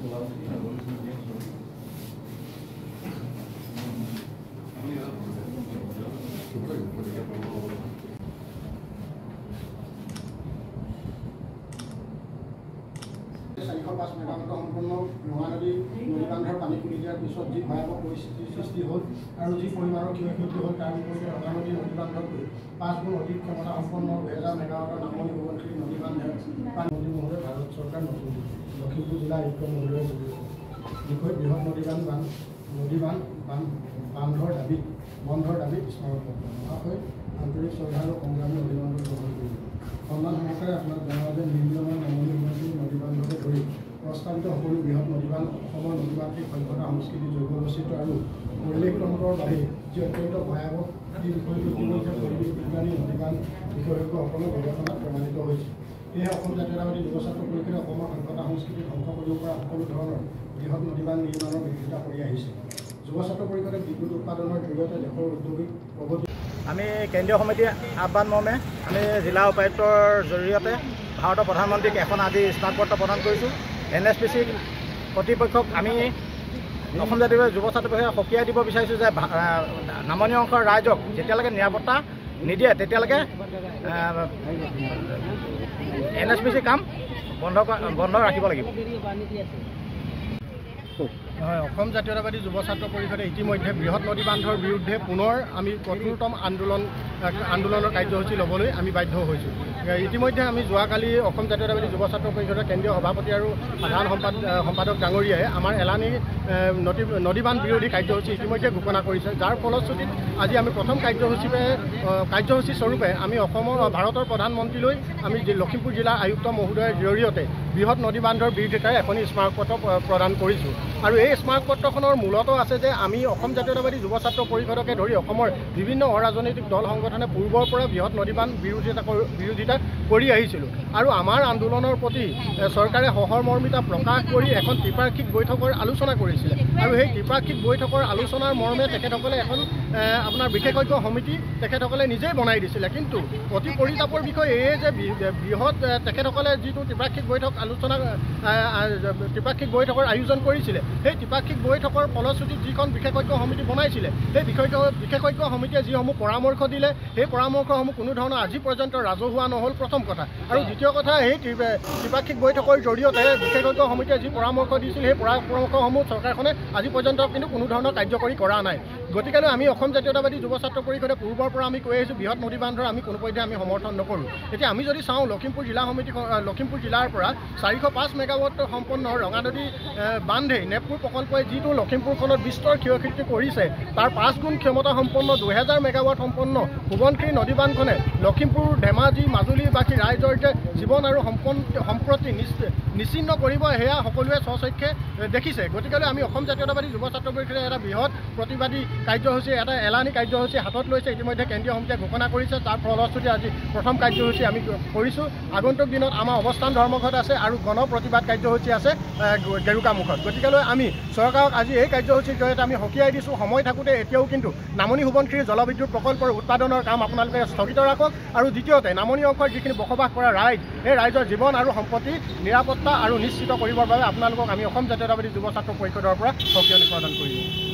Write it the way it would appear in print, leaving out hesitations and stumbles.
405 megawatt সম্পন্ন ৰঙা নদী নদীবান্ধৰ পানী খুলি দিয়াৰ পিছত যি ভয়াৱহ পৰিস্থিতিৰ সৃষ্টি হ'ল আৰু যি পৰিমাণৰ ক্ষয়ক্ষতি হ'ল তাৰ বিপৰীতে ৰঙা নদী নদীবান্ধতকৈ 5 গুণ অধিক ক্ষমতা সম্পন্ন 2000 মেগাৱাটৰ নামনি সোৱণশিৰি নদীবান্ধে নদী মহোদয় ভাৰত চৰকাৰ নতুন লখিমপুৰ জিলা আয়ুক্ত মহোদয়ে বিষয় বৃহৎ বান্ধৰ দাবীত বন্ধৰ দাবীত স্মাৰকপত্ৰ মহাশয় আন্তৰিক শ্ৰদ্ধা আৰু সংগ্ৰামী অভিনন্দন গ্ৰহণ কৰিলোঁ। সন্মান সহকাৰে আপোনাক জনাওঁ যে নিৰ্মীয়মান নামনি সোৱণশিৰি নদীবান্ধকে ধৰি প্ৰস্তাৱিত সকলো বৃহৎ নদীবান্ধ অসমৰ নদীমাতৃক সভ্যতা সংস্কৃতি জৈৱ বৈচিত্ৰ্য আৰু পৰিৱেশ তন্ত্ৰৰ বাবে যি অত্যন্ত ভয়াৱহ এই বিষয়টো ইতিমধ্যে পৰিৱেশ বিজ্ঞানী নদীবান্ধ বিশেষজ্ঞসকলৰ গৱেষণাত প্ৰমাণিত হৈছে। সেয়েহে অসম জাতীয়তাবাদী যুৱ ছাত্ৰ পৰিষদে অসমৰ সভ্যতা সংস্কৃতি ধ্বংস কৰিব পৰা সকলো ধৰণৰ বৃহৎ নদীবান্ধ নিৰ্মাণৰ বিৰোধিতা কৰি আহিছে। যুৱ ছাত্ৰ পৰিষদে বিদ্যুৎ উৎপাদনৰ জৰিয়তে দেশৰ ঔদ্যোগিক প্ৰগতি আমি কেন্দ্ৰীয় সমিতিৰ আহ্বান মৰ্মে আমি জিলা উপায়ুক্তৰ জৰিয়তে ভাৰতৰ প্ৰধানমন্ত্ৰীক এখন আজি স্মাৰকপত্ৰ প্ৰদান কৰিছোঁ। NSPC কৰ্তৃপক্ষক আমি অসম জাতীয় যুৱ ছাত্ৰ পৰিষদে সকীয়াই দিব বিচাৰিছোঁ যে নামনি অংশৰ ৰাইজক যেতিয়ালৈকে নিৰাপত্তা নিদিয়ে তেতিয়ালৈকে NSPC কাম বন্ধ ৰাখিব লাগিব। হয়, অসম জাতীয়তাবাদী যুৱ ছাত্ৰ পৰিষদে ইতিমধ্যে বৃহৎ নদীবান্ধৰ বিৰুদ্ধে পুনৰ আমি কঠোৰতম আন্দোলনৰ কাৰ্যসূচী ল'বলৈ আমি বাধ্য হৈছোঁ। ইতিমধ্যে আমি যোৱাকালি অসম জাতীয়তাবাদী যুৱ ছাত্ৰ পৰিষদৰ কেন্দ্ৰীয় সভাপতি আৰু সাধাৰণ সম্পাদক ডাঙৰীয়াই আমাৰ এলানি নদীবান্ধ বিৰোধী কাৰ্যসূচী ইতিমধ্যে ঘোষণা কৰিছে, যাৰ ফলশ্ৰুতিত আজি আমি প্ৰথম কাৰ্যসূচী স্বৰূপে আমি ভাৰতৰ প্ৰধানমন্ত্ৰীলৈ আমি লখিমপুৰ জিলা আয়ুক্ত মহোদয়ৰ জৰিয়তে বৃহৎ নদীবান্ধৰ বিৰোধিতাৰে এখন স্মাৰকপত্ৰ প্ৰদান কৰিছোঁ। আৰু এই স্মাৰকপত্ৰখনৰ মূলত আছে যে আমি অসম জাতীয়তাবাদী যুৱ ছাত্ৰ পৰিষদকে ধৰি অসমৰ বিভিন্ন অৰাজনৈতিক দল সংগঠনে পূৰ্বৰ পৰা বৃহৎ নদীবান্ধ বিৰোধিতা কৰি আহিছিলোঁ আৰু আমাৰ আন্দোলনৰ প্ৰতি চৰকাৰে সহমৰ্মিতা প্ৰকাশ কৰি এখন ত্ৰিপাক্ষিক বৈঠকৰ আলোচনা কৰিছিলে আৰু সেই ত্ৰিপাক্ষিক বৈঠকৰ আলোচনাৰ মৰ্মে তেখেতসকলে এখন আপোনাৰ বিশেষজ্ঞ সমিতি তেখেতসকলে নিজেই বনাই দিছিলে। কিন্তু অতি পৰিতাপৰ বিষয় এয়ে যে বৃহৎ তেখেতসকলে যিটো ত্ৰিপাক্ষিক বৈঠকৰ আয়োজন কৰিছিলে সেই ত্ৰিপাক্ষিক বৈঠকৰ ফলশ্ৰুতিত যিখন বিশেষজ্ঞ সমিতি বনাইছিলে সেই বিশেষজ্ঞ সমিতিয়ে যিসমূহ পৰামৰ্শ দিলে সেই পৰামৰ্শসমূহ কোনো ধৰণৰ আজি পৰ্যন্ত ৰাজহুৱা নহ'ল প্ৰথম কথা। আৰু দ্বিতীয় কথা, সেই ত্ৰিপাক্ষিক বৈঠকৰ জৰিয়তে বিশেষজ্ঞ সমিতিয়ে যি পৰামৰ্শ দিছিল সেই পৰামৰ্শসমূহ চৰকাৰখনে আজি পৰ্যন্ত কিন্তু কোনো ধৰণৰ কাৰ্যকৰী কৰা নাই। গতিকে আমি অসম জাতীয়তাবাদী যুৱ ছাত্ৰ পৰিষদে পূৰ্বৰ পৰা আমি কৈ আহিছোঁ বৃহৎ নদীবান্ধৰ আমি কোনোপধ্যে আমি সমৰ্থন নকৰোঁ। এতিয়া আমি যদি চাওঁ লখিমপুৰ জিলাৰ পৰা 405 মেগাৱাট সম্পন্ন ৰঙা নদী বান্ধেই নেপপুৰ প্ৰকল্পই যিটো লখিমপুৰখনত বিস্তৰ ক্ষয়ক্ষতি কৰিছে তাৰ 5 গুণ ক্ষমতা সম্পন্ন 2000 মেগাৱাট সম্পন্ন সোৱণশিৰি নদীবান্ধখনে লখিমপুৰ ধেমাজি মাজুলী বাকী ৰাইজৰ যে জীৱন আৰু সম্প্ৰতি নিশ্চিন্ন কৰিব সেয়া সকলোৱে স্বচক্ষে দেখিছে। গতিকে আমি অসম জাতীয়তাবাদী যুৱ ছাত্ৰ পৰিষদে এটা বৃহৎ প্ৰতিবাদী কাৰ্যসূচী এটা এলানি কাৰ্যসূচী হাতত লৈছে। ইতিমধ্যে কেন্দ্ৰীয় সমিতিয়ে ঘোষণা কৰিছে, তাৰ ফলশ্ৰুতি আজি প্ৰথম কাৰ্যসূচী আমি কৰিছোঁ। আগন্তুক দিনত আমাৰ অৱস্থান ধৰ্মঘট আছে আৰু গণ প্ৰতিবাদ কাৰ্যসূচী আছে গেৰুকামুখত। গতিকে আমি চৰকাৰক আজি এই কাৰ্যসূচীৰ জৰিয়তে আমি সকীয়াই দিছোঁ। সময় থাকোঁতে এতিয়াও কিন্তু নামনি সোৱণশিৰি জলবিদ্যুৎ প্ৰকল্পৰ উৎপাদনৰ কাম আপোনালোকে স্থগিত ৰাখক আৰু দ্বিতীয়তে নামনি অংশৰ যিখিনি বসবাস কৰা ৰাইজ সেই ৰাইজৰ জীৱন আৰু সম্পত্তি নিৰাপত্তা আৰু নিশ্চিত কৰিবৰ বাবে আপোনালোকক আমি অসম জাতীয়তাবাদী যুৱ ছাত্ৰ পৰিষদৰ পৰা সকিয়নি প্ৰদান কৰিলোঁ।